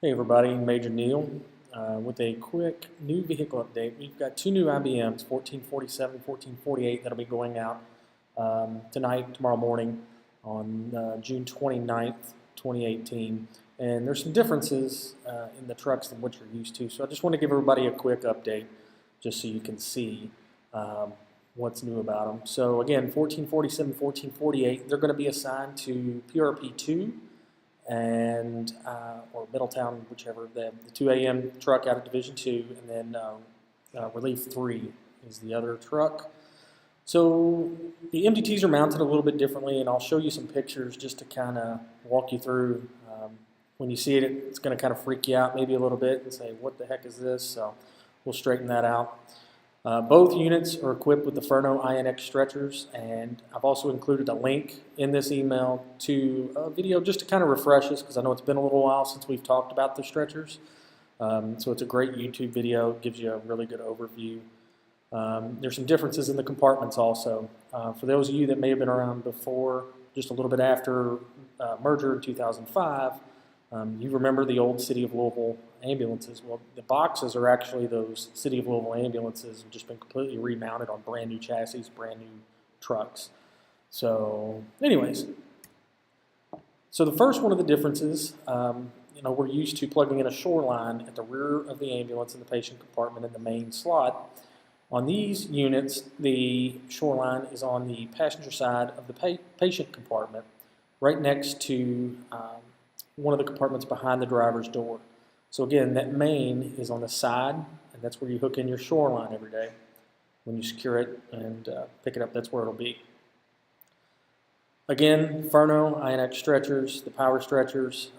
Hey everybody, Major Neil with a quick new vehicle update. We've got two new IBMs, 1447, 1448, that'll be going out tonight, tomorrow morning on June 29th, 2018. And there's some differences in the trucks than what you're used to. So I just want to give everybody a quick update just so you can see what's new about them. So again, 1447, 1448, they're going to be assigned to PRP2 and or Middletown, whichever, the 2 AM truck out of Division 2, and then Relief 3 is the other truck. So the MDTs are mounted a little bit differently, and I'll show you some pictures just to kind of walk you through. When you see it, it's going to kind of freak you out maybe a little bit and say, what the heck is this? So we'll straighten that out. Both units are equipped with the Furno INX stretchers, and I've also included a link in this email to a video just to kind of refresh us, because I know it's been a little while since we've talked about the stretchers. So it's a great YouTube video, it gives you a really good overview. There's some differences in the compartments also. For those of you that may have been around before, just a little bit after merger in 2005, you remember the old City of Louisville ambulances. Well, the boxes are actually those City of Louisville ambulances have just been completely remounted on brand new chassis, brand new trucks. So anyways, so the first one of the differences, we're used to plugging in a shoreline at the rear of the ambulance in the patient compartment in the main slot. On these units, the shoreline is on the passenger side of the patient compartment, right next to one of the compartments behind the driver's door. So again, that main is on the side, and that's where you hook in your shoreline every day. When you secure it and pick it up, that's where it'll be. Again, Furno INX stretchers, the power stretchers.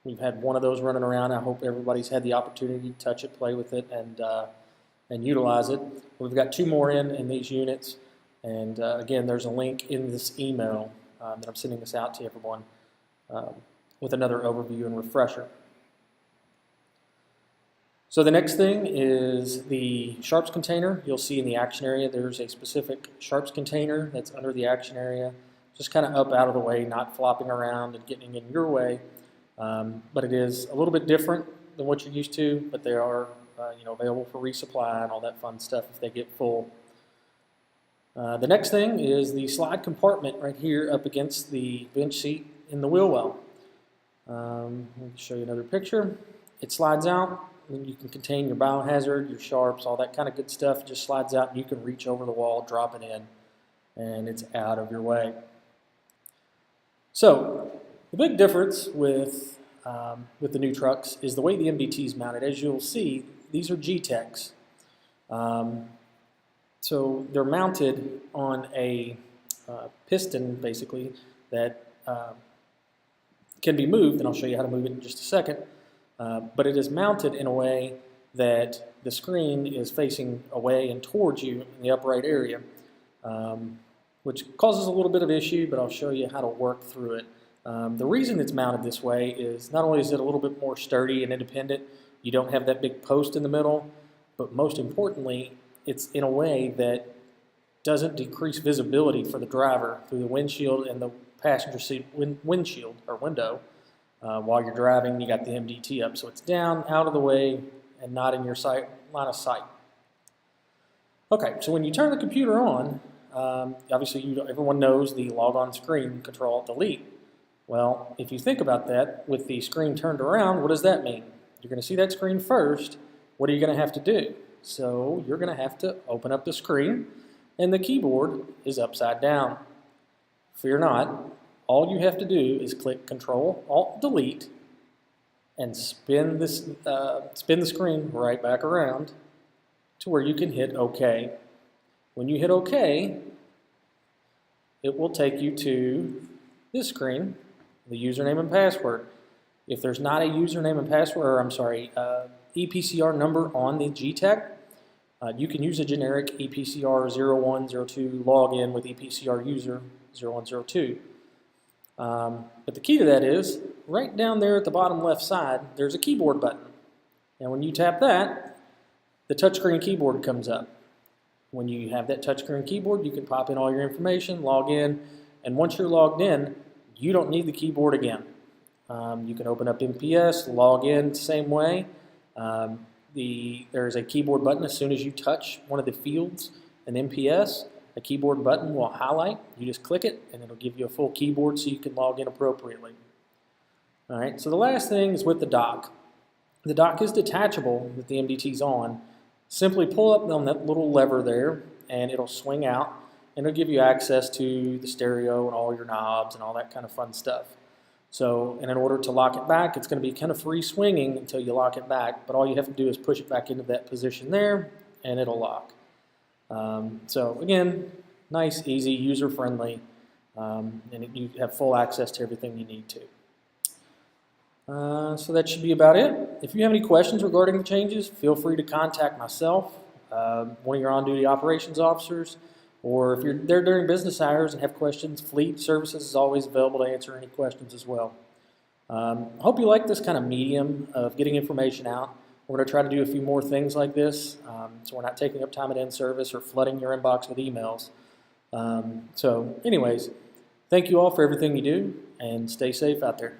We've had one of those running around. I hope everybody's had the opportunity to touch it, play with it, and utilize it. We've got two more in these units, and again, there's a link in this email that I'm sending this out to everyone with another overview and refresher. So the next thing is the sharps container. You'll see in the action area there's a specific sharps container that's under the action area, just kind of up out of the way, not flopping around and getting in your way. But it is a little bit different than what you're used to, but they are available for resupply and all that fun stuff if they get full. The next thing is the slide compartment right here up against the bench seat in the wheel well. Let me show you another picture. It slides out, and you can contain your biohazard, your sharps, all that kind of good stuff. It just slides out, and you can reach over the wall, drop it in, and it's out of your way. So the big difference with the new trucks is the way the MDT is mounted. As you'll see, these are G-Techs. So they're mounted on a piston, basically, that can be moved, and I'll show you how to move it in just a second. But it is mounted in a way that the screen is facing away and towards you in the upright area, which causes a little bit of issue, but I'll show you how to work through it. The reason it's mounted this way is not only is it a little bit more sturdy and independent, you don't have that big post in the middle, but most importantly, it's in a way that doesn't decrease visibility for the driver through the windshield and the passenger seat windshield or window. While you're driving, you got the MDT up, so it's down, out of the way, and not in your line of sight. Okay, so when you turn the computer on, obviously everyone knows the log on screen, Control-Alt-Delete. Well, if you think about that, with the screen turned around, what does that mean? You're going to see that screen first. What are you going to have to do? So you're going to have to open up the screen, and the keyboard is upside down. Fear not. All you have to do is click Control-Alt-Delete and spin the screen right back around to where you can hit OK. When you hit OK, it will take you to this screen, the username and password. If there's not a username and password, or EPCR number on the G-Tech, you can use a generic EPCR 0102 login with EPCR user 0102. But the key to that is, right down there at the bottom left side, there's a keyboard button. And when you tap that, the touchscreen keyboard comes up. When you have that touchscreen keyboard, you can pop in all your information, log in, and once you're logged in, you don't need the keyboard again. You can open up MPS, log in the same way. There's a keyboard button as soon as you touch one of the fields in MPS. A keyboard button will highlight. You just click it, and it'll give you a full keyboard so you can log in appropriately. All right, so the last thing is with the dock. The dock is detachable that the MDT's on. Simply pull up on that little lever there, and it'll swing out, and it'll give you access to the stereo and all your knobs and all that kind of fun stuff. So, and in order to lock it back, it's going to be kind of free swinging until you lock it back, but all you have to do is push it back into that position there, and it'll lock. So again, nice, easy, user-friendly, and you have full access to everything you need to. So that should be about it. If you have any questions regarding the changes, feel free to contact myself, one of your on-duty operations officers, or if you're there during business hours and have questions, Fleet Services is always available to answer any questions as well. I hope you like this kind of medium of getting information out. We're going to try to do a few more things like this, so we're not taking up time at end service or flooding your inbox with emails. So anyways, thank you all for everything you do, and stay safe out there.